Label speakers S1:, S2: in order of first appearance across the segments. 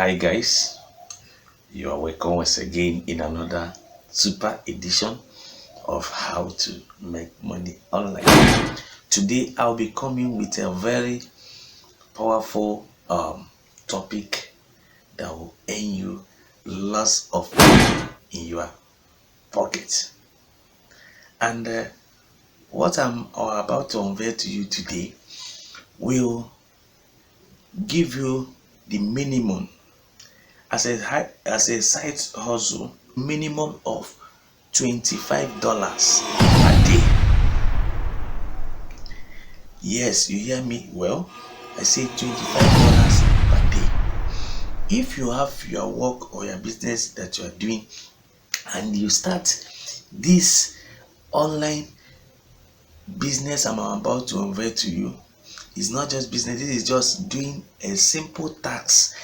S1: Hi guys, you are welcome once again in another super edition of how to make money online. Today I'll be coming with a very powerful topic that will earn you lots of money in your pocket. And what I'm about to unveil to you today will give you the minimum as a side hustle, minimum of $25 a day. Yes, you hear me well. I say $25 per day. If you have your work or your business that you are doing and you start this online business I'm about to unveil to you, it's not just business, this is just doing a simple tax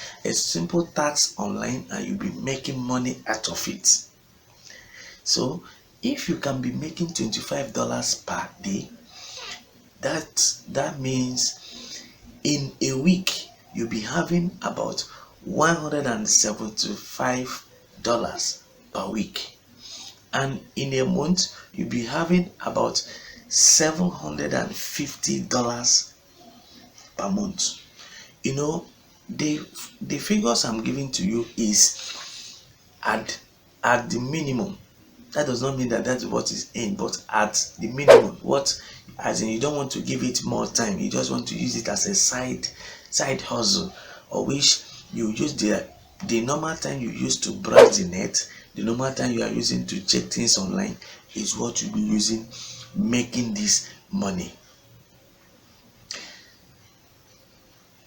S1: online, and you'll be making money out of it. So if you can be making $25 per day, that means in a week you'll be having about $175 per week, and in a month you'll be having about $750 per month. You know, the figures I'm giving to you is at the minimum. That does not mean that that's what is in, but at the minimum, what, as in, you don't want to give it more time, you just want to use it as a side hustle, or which you use the normal time you use to browse the net, the normal time you are using to check things online is what you'll be using making this money.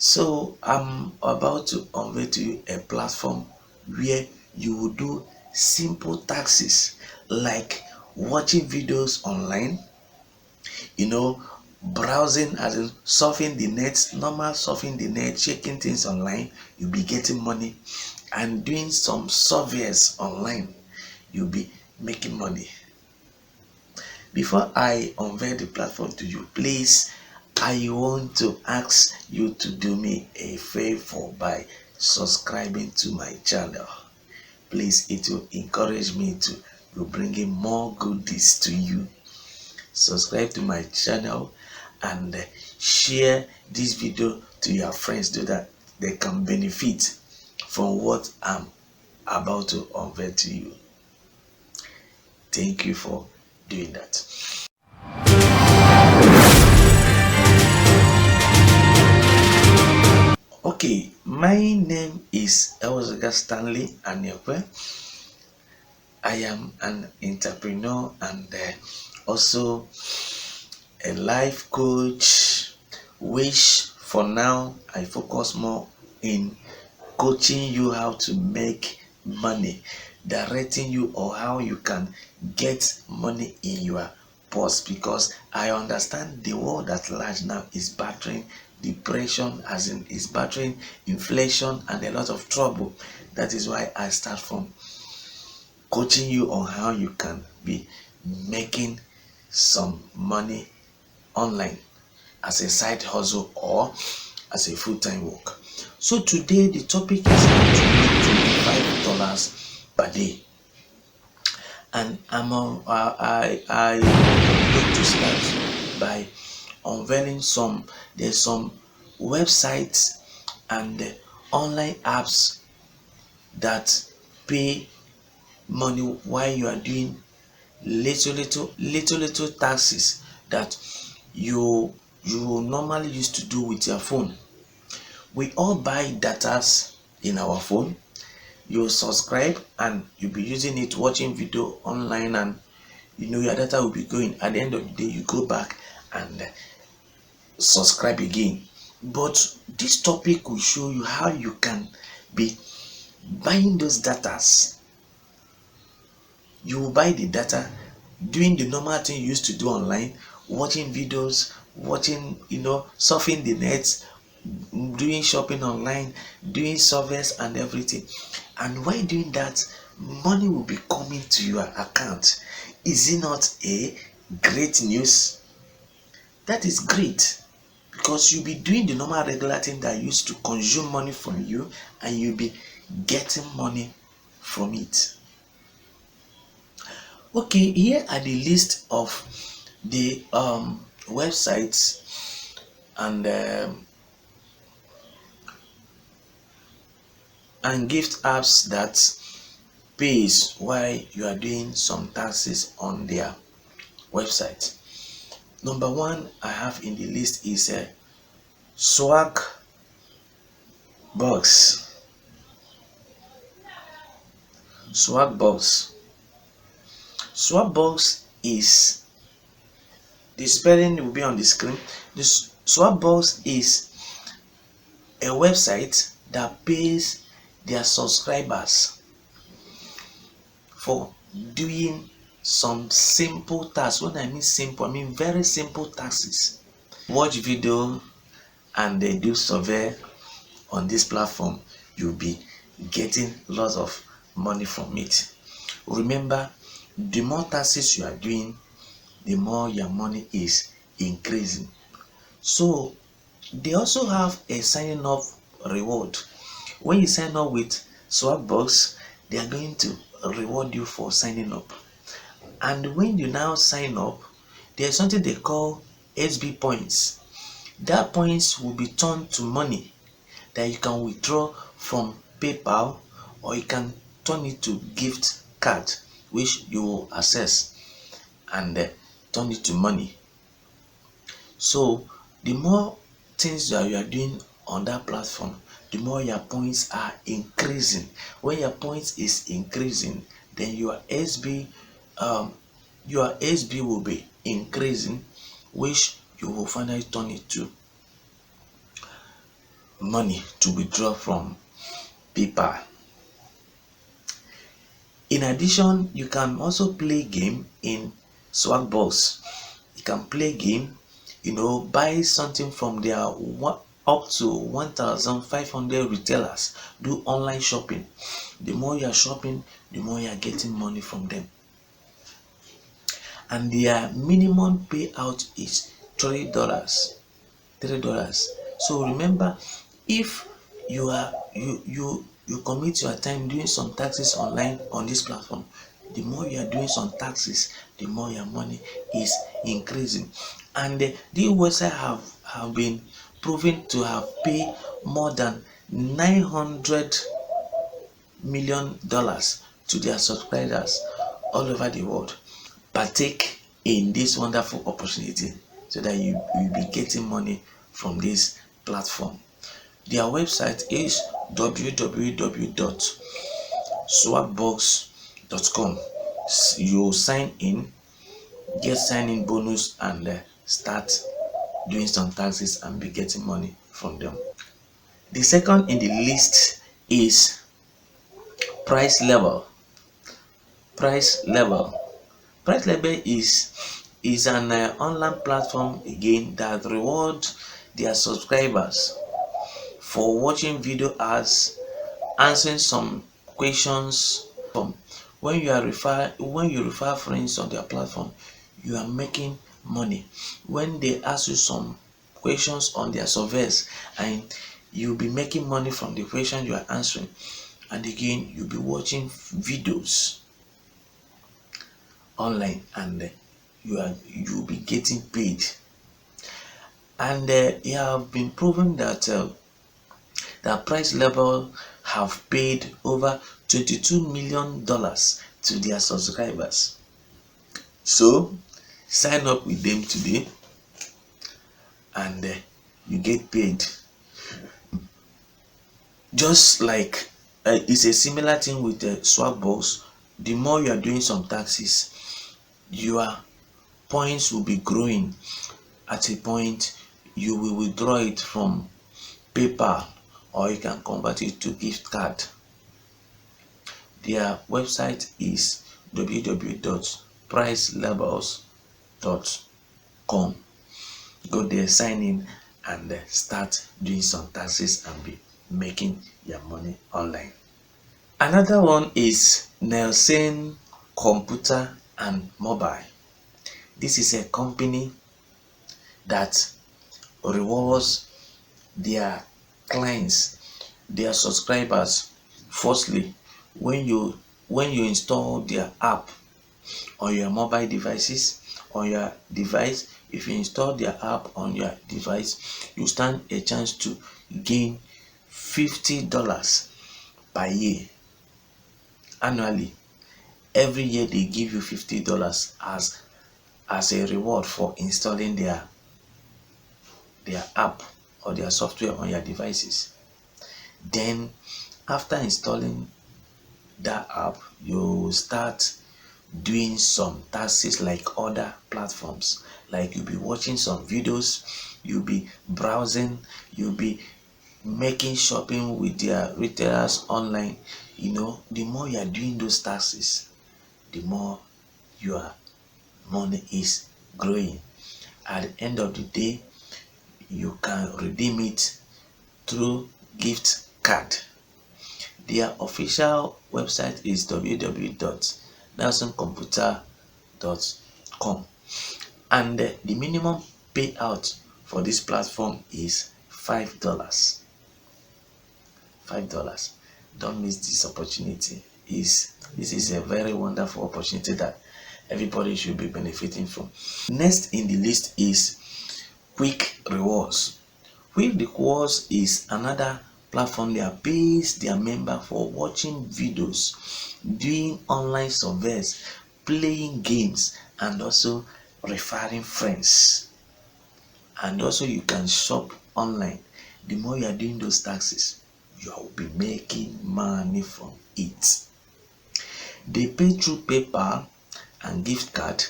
S1: So I'm about to unveil to you a platform where you will do simple taxes like watching videos online, browsing, as in surfing the net, normal surfing the net, checking things online, you'll be getting money, and doing some surveys online, you'll be making money. Before I unveil the platform to you, please, I want to ask you to do me a favor by subscribing to my channel. Please, it will encourage me to be bringing more goodies to you. Subscribe to my channel and share this video to your friends so that they can benefit from what I'm about to unveil to you. Thank you for doing that. Okay, my name is Elzega Stanley Anyekwe. I am an entrepreneur and also a life coach, which for now I focus more in coaching you how to make money, directing you on how you can get money in your purse, because I understand the world at large now is battering depression, as in is battering inflation and a lot of trouble. That is why I start from coaching you on how you can be making some money online as a side hustle or as a full-time work. So today the topic is how to make $25 per day, and I going to start by unveiling there's some websites and online apps that pay money while you are doing little taxes that you normally used to do with your phone. We all buy datas in our phone. You subscribe and you'll be using it, watching video online, and your data will be going. At the end of the day, you go back and subscribe again. But this topic will show you how you can be buying those datas. You will buy the data, doing the normal thing you used to do online, watching videos, surfing the net, doing shopping online, doing surveys and everything. And while doing that, money will be coming to your account. Is it not a great news? That is great, because you'll be doing the normal regular thing that used to consume money from you, and you'll be getting money from it. Okay, here are the list of the websites and gift apps that pays while you are doing some taxes on their website. Number one I have in the list is swag box. Swagbox. Swagbox is, the spelling will be on the screen. This Swagbox is a website that pays their subscribers for doing some simple tasks. When I mean simple, I mean very simple tasks. Watch video and they do survey on this platform, you'll be getting lots of money from it. Remember, the more tasks you are doing, the more your money is increasing. So they also have a signing up reward. When you sign up with Swagbox, they are going to reward you for signing up. And when you now sign up, there's something they call SB points. That points will be turned to money that you can withdraw from PayPal, or you can turn it to gift card, which you will access and turn it to money. So the more things that you are doing on that platform, the more your points are increasing. When your points is increasing, then your SB will be increasing, which you will finally turn it to money to withdraw from PayPal. In addition, you can also play game in Swagbox. You can play game, buy something from their up to 1,500 retailers. Do online shopping. The more you are shopping, the more you are getting money from them. And their minimum payout is $3. So remember, if you commit your time doing some taxes online on this platform, the more you are doing some taxes, the more your money is increasing. And the website have been proven to have paid more than $900 million to their subscribers all over the world. Partake in this wonderful opportunity so that you will be getting money from this platform. Their website is www.swagbox.com. You sign in, get sign-in bonus, and start doing some taxes and be getting money from them. The second in the list is price level. Price level. Price level is an online platform again that rewards their subscribers for watching video ads, answering some questions. When you refer friends on their platform, you are making money. When they ask you some questions on their surveys, and you'll be making money from the question you are answering, and again you'll be watching videos online, and you'll be getting paid. And it have been proven that that price level have paid over $22 million to their subscribers. So sign up with them today, and you get paid. Just like it's a similar thing with the Swagbox. The more you are doing some taxes, your points will be growing. At a point, you will withdraw it from PayPal, or you can convert it to gift card. Their website is www.pricelevels.com. Go there, sign in, and start doing some taxes and be making your money online. Another one is Nelson Computer and Mobile. This is a company that rewards their clients, their subscribers Firstly, when you install their app on your mobile devices, on your device, if you install their app on your device, you stand a chance to gain $50 per year annually. Every year they give you $50 as a reward for installing their app or their software on your devices. Then after installing that app, you start doing some tasks like other platforms. Like you'll be watching some videos, you'll be browsing, you'll be making shopping with their retailers online. The more you are doing those tasks, the more your money is growing. At the end of the day, you can redeem it through gift card. Their official website is www.nelsoncomputer.com, and the minimum payout for this platform is $5. $5. Don't miss this opportunity. This is a very wonderful opportunity that everybody should be benefiting from. Next in the list is Quick Rewards. Quick Rewards is another platform that pays their member for watching videos, doing online surveys, playing games, and also referring friends. And also you can shop online. The more you are doing those taxes, you will be making money from it. They pay through PayPal and gift card.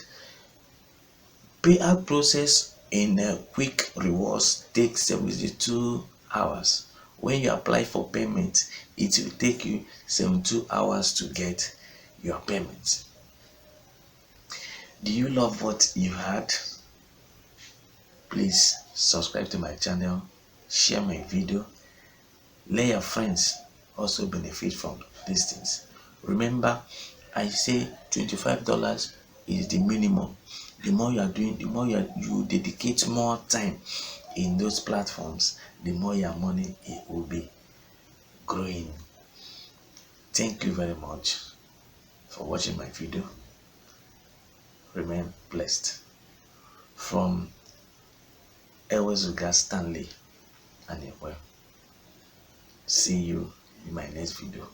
S1: Payout process in Quick Rewards takes 72 hours. When you apply for payment, it will take you 72 hours to get your payment. Do you love what you heard? Please subscribe to my channel, share my video, let your friends also benefit from these things. Remember, I say $25 is the minimum. The more you are doing, the more you dedicate more time in those platforms, the more your money it will be growing. Thank you very much for watching my video. Remain blessed. From Stanley and well. See you in my next video.